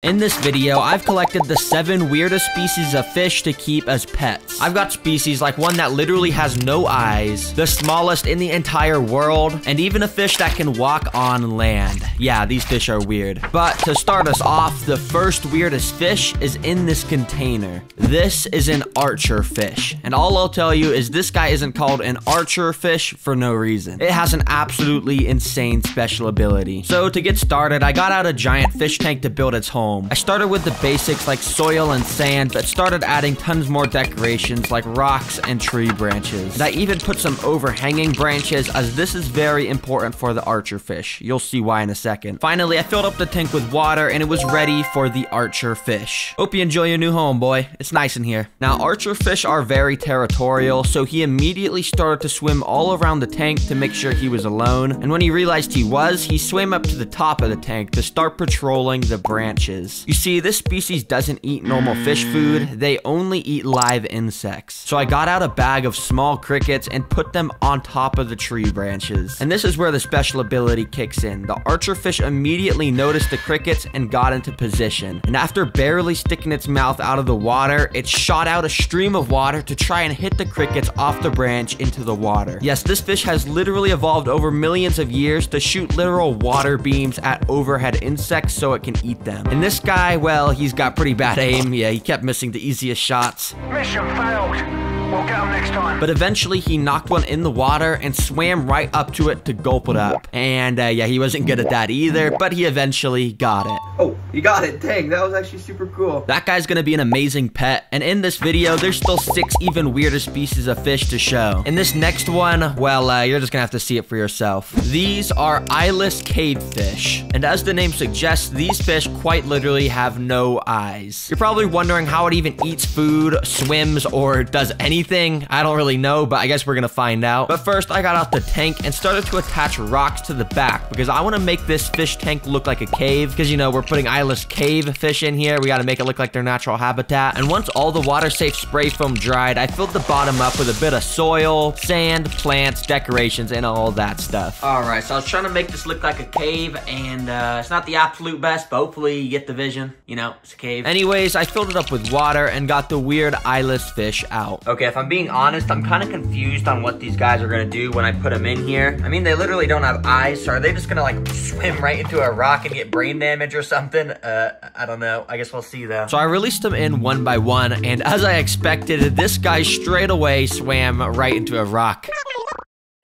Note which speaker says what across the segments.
Speaker 1: In this video, I've collected the 7 weirdest species of fish to keep as pets. I've got species like one that literally has no eyes, the smallest in the entire world, and even a fish that can walk on land. Yeah, these fish are weird. But to start us off, the first weirdest fish is in this container. This is an archer fish, and all I'll tell you is this guy isn't called an archer fish for no reason. It has an absolutely insane special ability. So to get started, I got out a giant fish tank to build its home. I started with the basics like soil and sand, but started adding tons more decorations like rocks and tree branches. And I even put some overhanging branches, as this is very important for the archer fish. You'll see why in a second. Finally, I filled up the tank with water and it was ready for the archer fish. Hope you enjoy your new home, boy. It's nice in here. Now, archer fish are very territorial, so he immediately started to swim all around the tank to make sure he was alone. And when he realized he was, he swam up to the top of the tank to start patrolling the branches. You see, this species doesn't eat normal fish food, they only eat live insects. So I got out a bag of small crickets and put them on top of the tree branches. And this is where the special ability kicks in. The archer fish immediately noticed the crickets and got into position. And after barely sticking its mouth out of the water, it shot out a stream of water to try and hit the crickets off the branch into the water. Yes, this fish has literally evolved over millions of years to shoot literal water beams at overhead insects so it can eat them. And this guy, well, he's got pretty bad aim. Yeah, he kept missing the easiest shots.
Speaker 2: Mission failed. We'll get him next time.
Speaker 1: But eventually, he knocked one in the water and swam right up to it to gulp it up. And yeah, he wasn't good at that either, but he eventually got it.
Speaker 3: Oh, you got it. Dang, that was actually super cool.
Speaker 1: That guy's gonna be an amazing pet. And in this video, there's still 6 even weirder species of fish to show. In this next one, well, you're just gonna have to see it for yourself. These are eyeless cave fish. And as the name suggests, these fish quite literally have no eyes. You're probably wondering how it even eats food, swims, or does anything. I don't really know, but I guess we're gonna find out. But first, I got out the tank and started to attach rocks to the back because I want to make this fish tank look like a cave, because, you know, we're putting eyeless cave fish in here. We got to make it look like their natural habitat. And once all the water-safe spray foam dried, I filled the bottom up with a bit of soil, sand, plants, decorations, and all that stuff. All right, so I was trying to make this look like a cave, and it's not the absolute best, but hopefully you get the vision. You know, it's a cave. Anyways, I filled it up with water and got the weird eyeless fish out. Okay, if I'm being honest, I'm kind of confused on what these guys are gonna do when I put them in here. I mean, they literally don't have eyes, so are they just gonna like swim right into a rock and get brain damage or something? I don't know. I guess we'll see though. So I released them in one by one, and as I expected, this guy straight away swam right into a rock.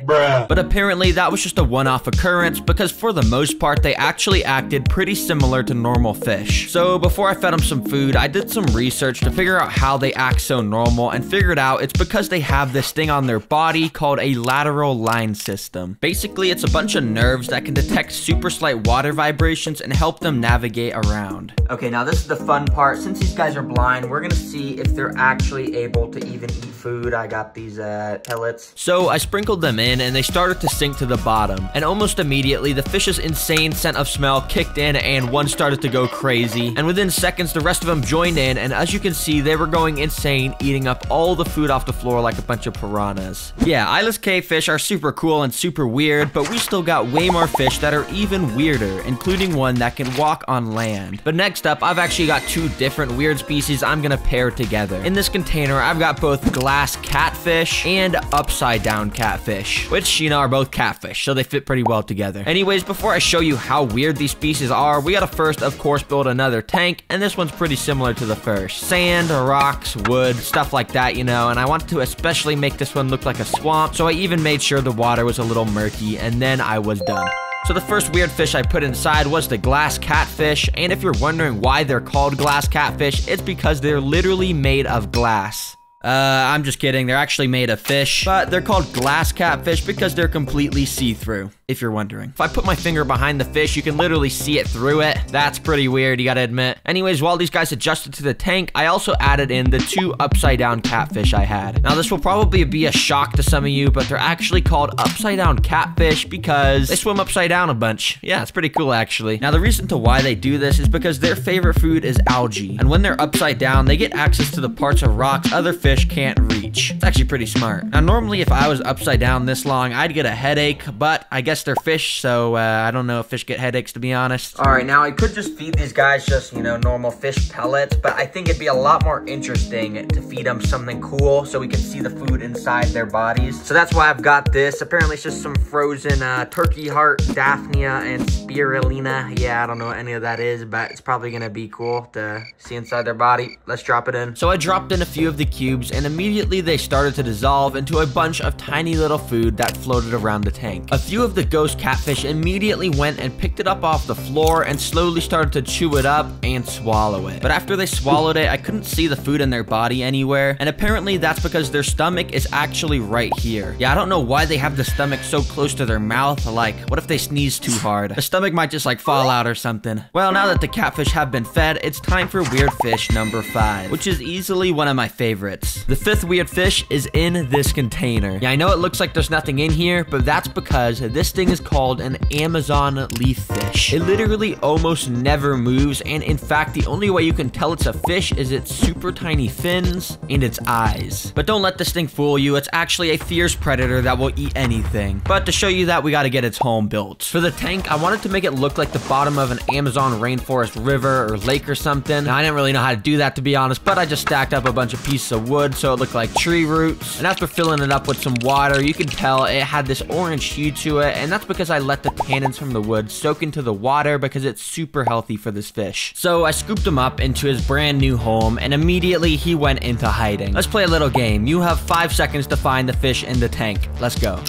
Speaker 3: Bruh.
Speaker 1: But apparently that was just a one-off occurrence, because for the most part they actually acted pretty similar to normal fish. So before I fed them some food, I did some research to figure out how they act so normal, and figured out it's because they have this thing on their body called a lateral line system. Basically, it's a bunch of nerves that can detect super slight water vibrations and help them navigate around. Okay, now this is the fun part. Since these guys are blind, we're gonna see if they're actually able to even eat food. I got these pellets. So I sprinkled them in and they started to sink to the bottom. And almost immediately, the fish's insane scent of smell kicked in and one started to go crazy. And within seconds, the rest of them joined in, and as you can see, they were going insane, eating up all the food off the floor like a bunch of piranhas. Yeah, eyeless cave fish are super cool and super weird, but we still got way more fish that are even weirder, including one that can walk on land. But next up, I've actually got 2 different weird species I'm gonna pair together. In this container, I've got both glass catfish and upside down catfish, which, you know, are both catfish, so they fit pretty well together. Anyways, before I show you how weird these species are, we gotta first, of course, build another tank, and this one's pretty similar to the first. Sand, rocks, wood, stuff like that, you know, and I wanted to especially make this one look like a swamp, so I even made sure the water was a little murky, and then I was done. So the first weird fish I put inside was the glass catfish, and if you're wondering why they're called glass catfish, it's because they're literally made of glass. I'm just kidding. They're actually made of fish, but they're called glass catfish because they're completely see-through, if you're wondering. If I put my finger behind the fish, you can literally see it through it. That's pretty weird, you gotta admit. Anyways, while these guys adjusted to the tank, I also added in the 2 upside-down catfish I had. Now, this will probably be a shock to some of you, but they're actually called upside-down catfish because they swim upside down a bunch. Yeah, it's pretty cool, actually. Now, the reason to why they do this is because their favorite food is algae, and when they're upside down, they get access to the parts of rocks other fish can't reach. It's actually pretty smart. Now, normally if I was upside down this long, I'd get a headache, but I guess guess they're fish, so I don't know if fish get headaches, to be honest.
Speaker 3: All right, now I could just feed these guys just, you know, normal fish pellets, but I think it'd be a lot more interesting to feed them something cool so we can see the food inside their bodies. So that's why I've got this. Apparently it's just some frozen turkey heart, Daphnia, and spirulina. Yeah, I don't know what any of that is, but it's probably gonna be cool to see inside their body. Let's drop it in.
Speaker 1: So I dropped in a few of the cubes, and immediately they started to dissolve into a bunch of tiny little food that floated around the tank. A few of the ghost catfish immediately went and picked it up off the floor and slowly started to chew it up and swallow it. But after they swallowed it, I couldn't see the food in their body anywhere, and apparently that's because their stomach is actually right here. Yeah, I don't know why they have the stomach so close to their mouth. Like, what if they sneeze too hard? The stomach might just like fall out or something. Well, now that the catfish have been fed, it's time for weird fish number 5, which is easily one of my favorites. The 5th weird fish is in this container. Yeah, I know it looks like there's nothing in here, but that's because this thing is called an Amazon leaf fish. It literally almost never moves, and in fact, the only way you can tell it's a fish is its super tiny fins and its eyes. But don't let this thing fool you. It's actually a fierce predator that will eat anything. But to show you that, we gotta get its home built. For the tank, I wanted to make it look like the bottom of an Amazon rainforest river or lake or something. Now, I didn't really know how to do that, to be honest, but I just stacked up a bunch of pieces of wood so it looked like tree roots. And after filling it up with some water, you can tell it had this orange hue to it, and that's because I let the tannins from the wood soak into the water because it's super healthy for this fish. So I scooped him up into his brand new home, and immediately he went into hiding. Let's play a little game. You have 5 seconds to find the fish in the tank. Let's go.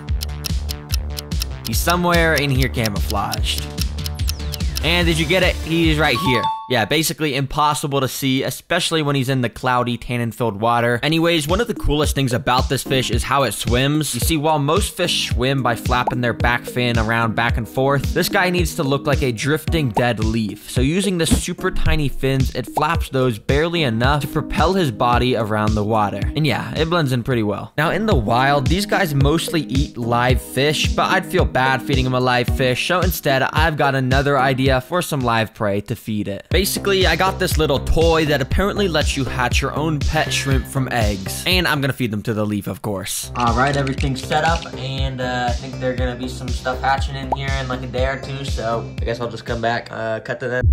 Speaker 1: He's somewhere in here camouflaged. And did you get it? He's right here. Yeah, basically impossible to see, especially when he's in the cloudy, tannin-filled water. Anyways, one of the coolest things about this fish is how it swims. You see, while most fish swim by flapping their back fin around back and forth, this guy needs to look like a drifting dead leaf. So using the super tiny fins, it flaps those barely enough to propel his body around the water. And yeah, it blends in pretty well. Now, in the wild, these guys mostly eat live fish, but I'd feel bad feeding them a live fish, so instead, I've got another idea for some live prey to feed it. Basically, I got this little toy that apparently lets you hatch your own pet shrimp from eggs. And I'm gonna feed them to the leaf, of course. Alright, everything's set up, and I think there's gonna be some stuff hatching in here in like a day or two, so I guess I'll just come back, cut to them.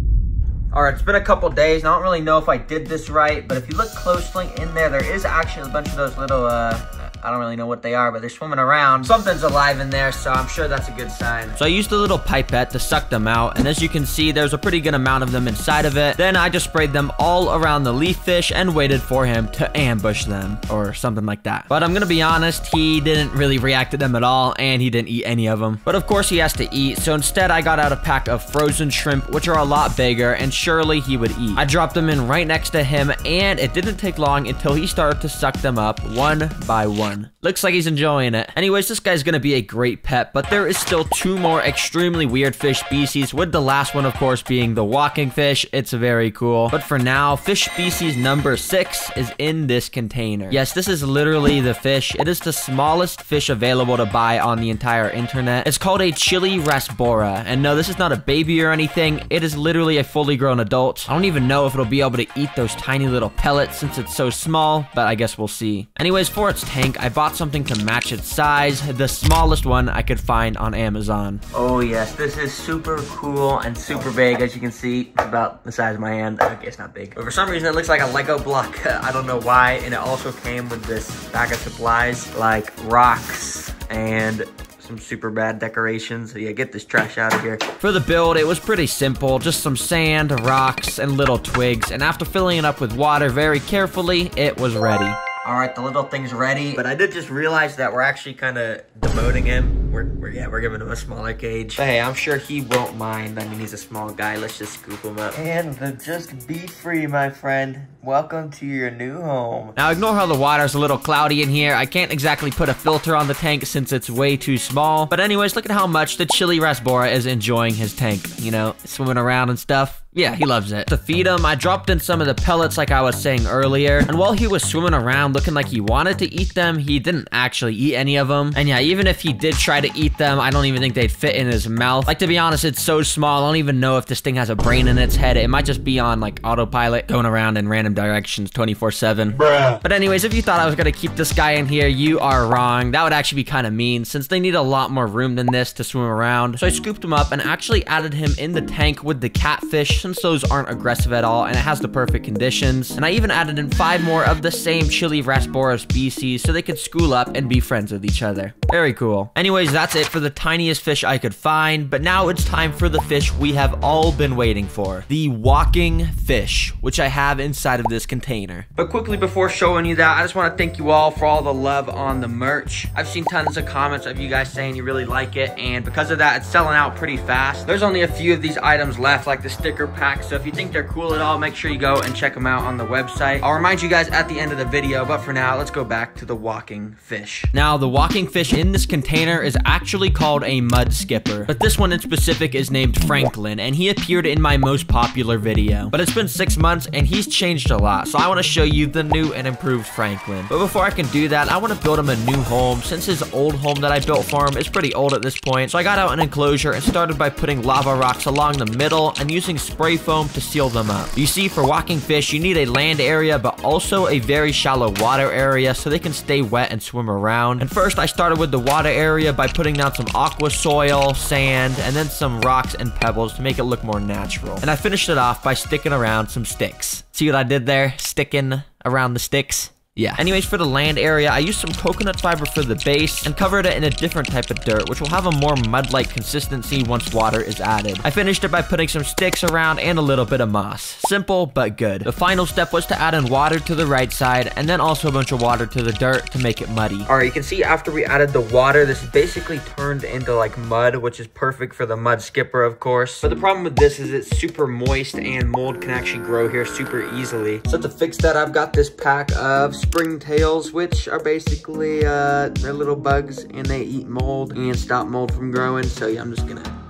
Speaker 1: Alright, it's been a couple days, and I don't really know if I did this right, but if you look closely in there, there is actually a bunch of those little, I don't really know what they are, but they're swimming around. Something's alive in there, so I'm sure that's a good sign. So I used a little pipette to suck them out, and as you can see, there's a pretty good amount of them inside of it. Then I just sprayed them all around the leaf fish and waited for him to ambush them, or something like that. But I'm gonna be honest, he didn't really react to them at all, and he didn't eat any of them. But of course he has to eat, so instead I got out a pack of frozen shrimp, which are a lot bigger, and surely he would eat. I dropped them in right next to him, and it didn't take long until he started to suck them up one by one. Looks like he's enjoying it. Anyways, this guy's gonna be a great pet, but there is still 2 more extremely weird fish species, with the last one, of course, being the walking fish. It's very cool. But for now, fish species number 6 is in this container. Yes, this is literally the fish. It is the smallest fish available to buy on the entire internet. It's called a chili Rasbora. And no, this is not a baby or anything. It is literally a fully grown adult. I don't even know if it'll be able to eat those tiny little pellets since it's so small, but I guess we'll see. Anyways, for its tank, I bought something to match its size, the smallest one I could find on Amazon. Oh yes, this is super cool and super big. As you can see, it's about the size of my hand. Okay, it's not big, but for some reason it looks like a Lego block. I don't know why. And it also came with this bag of supplies like rocks and some super bad decorations. So yeah, get this trash out of here. For the build, it was pretty simple. Just some sand, rocks, and little twigs. And after filling it up with water very carefully, it was ready. Alright, the little thing's ready, but I did just realize that we're actually kind of demoting him. We're giving him a smaller cage. But hey, I'm sure he won't mind. I mean, he's a small guy. Let's just scoop him up. And just be free, my friend. Welcome to your new home. Now, ignore how the water's a little cloudy in here. I can't exactly put a filter on the tank since it's way too small. But anyways, look at how much the chili Rasbora is enjoying his tank. You know, swimming around and stuff. Yeah, he loves it. To feed him, I dropped in some of the pellets like I was saying earlier. And while he was swimming around looking like he wanted to eat them, he didn't actually eat any of them. And yeah, even if he did try try to eat them, I don't even think they'd fit in his mouth. Like, to be honest, it's so small, I don't even know if this thing has a brain in its head. It might just be on, like, autopilot, going around in random directions 24/7. Bruh. But anyways, if you thought I was gonna keep this guy in here, you are wrong. That would actually be kind of mean, since they need a lot more room than this to swim around. So I scooped him up and actually added him in the tank with the catfish, since those aren't aggressive at all, and it has the perfect conditions. And I even added in 5 more of the same chili Rasbora species, so they could school up and be friends with each other. Very cool. Anyways, that's it for the tiniest fish I could find, but now it's time for the fish we have all been waiting for. The walking fish, which I have inside of this container. But quickly before showing you that, I just want to thank you all for all the love on the merch. I've seen tons of comments of you guys saying you really like it, and because of that, it's selling out pretty fast. There's only a few of these items left, like the sticker pack, so if you think they're cool at all, make sure you go and check them out on the website. I'll remind you guys at the end of the video, but for now, let's go back to the walking fish. Now, the walking fish in this container is actually called a mud skipper, but this one in specific is named Franklin, and he appeared in my most popular video. But it's been 6 months, and he's changed a lot, so I want to show you the new and improved Franklin. But before I can do that, I want to build him a new home, since his old home that I built for him is pretty old at this point. So I got out an enclosure and started by putting lava rocks along the middle and using spray foam to seal them up. You see, for walking fish, you need a land area, but also a very shallow water area so they can stay wet and swim around. And first, I started with the water area by putting down some aqua soil, sand, and then some rocks and pebbles to make it look more natural. And I finished it off by sticking around some sticks. See what I did there? Sticking around the sticks? Yeah. Anyways, for the land area, I used some coconut fiber for the base and covered it in a different type of dirt, which will have a more mud-like consistency once water is added. I finished it by putting some sticks around and a little bit of moss. Simple, but good. The final step was to add in water to the right side and then also a bunch of water to the dirt to make it muddy. Alright, you can see after we added the water, this basically turned into like mud, which is perfect for the mud skipper, of course. But the problem with this is it's super moist and mold can actually grow here super easily. So to fix that, I've got this pack of springtails, which are basically they're little bugs and they eat mold and stop mold from growing. So yeah, I'm just gonna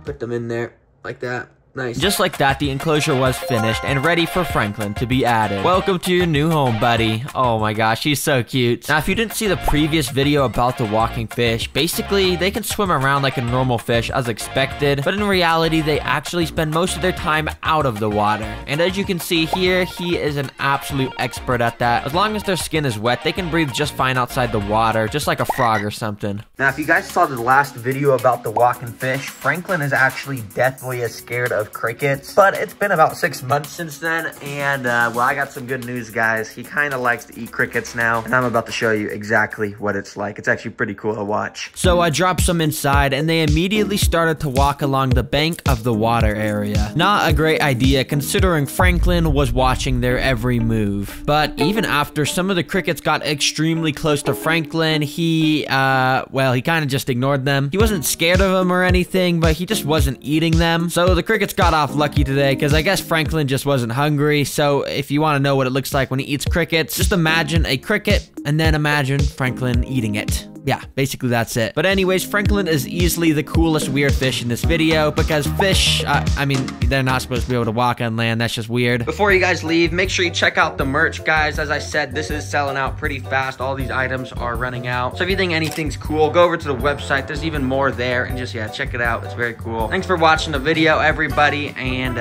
Speaker 1: put them in there like that. Nice. Just like that, the enclosure was finished and ready for Franklin to be added. Welcome to your new home, buddy. Oh my gosh, he's so cute. Now, if you didn't see the previous video about the walking fish, basically, they can swim around like a normal fish as expected, but in reality, they actually spend most of their time out of the water. And as you can see here, he is an absolute expert at that. As long as their skin is wet, they can breathe just fine outside the water, just like a frog or something. Now, if you guys saw the last video about the walking fish, Franklin is actually deathly scared of crickets, but it's been about 6 months since then, and well, I got some good news, guys. He kind of likes to eat crickets now, and I'm about to show you exactly what it's like. It's actually pretty cool to watch. So I dropped some inside, and they immediately started to walk along the bank of the water area. Not a great idea, considering Franklin was watching their every move. But even after some of the crickets got extremely close to Franklin, he well, he kind of just ignored them. He wasn't scared of them or anything, but he just wasn't eating them. So the crickets got off lucky today, because I guess Franklin just wasn't hungry. So if you want to know what it looks like when he eats crickets, just imagine a cricket and then imagine Franklin eating it. Yeah, basically that's it. But anyways, Franklin is easily the coolest weird fish in this video, because fish, I mean, they're not supposed to be able to walk on land. That's just weird. Before you guys leave, make sure you check out the merch, guys. As I said, this is selling out pretty fast. All these items are running out. So if you think anything's cool, go over to the website. There's even more there, and just, yeah, check it out. It's very cool. Thanks for watching the video, everybody, and,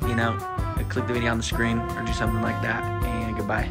Speaker 1: you know, click the video on the screen or do something like that, and goodbye.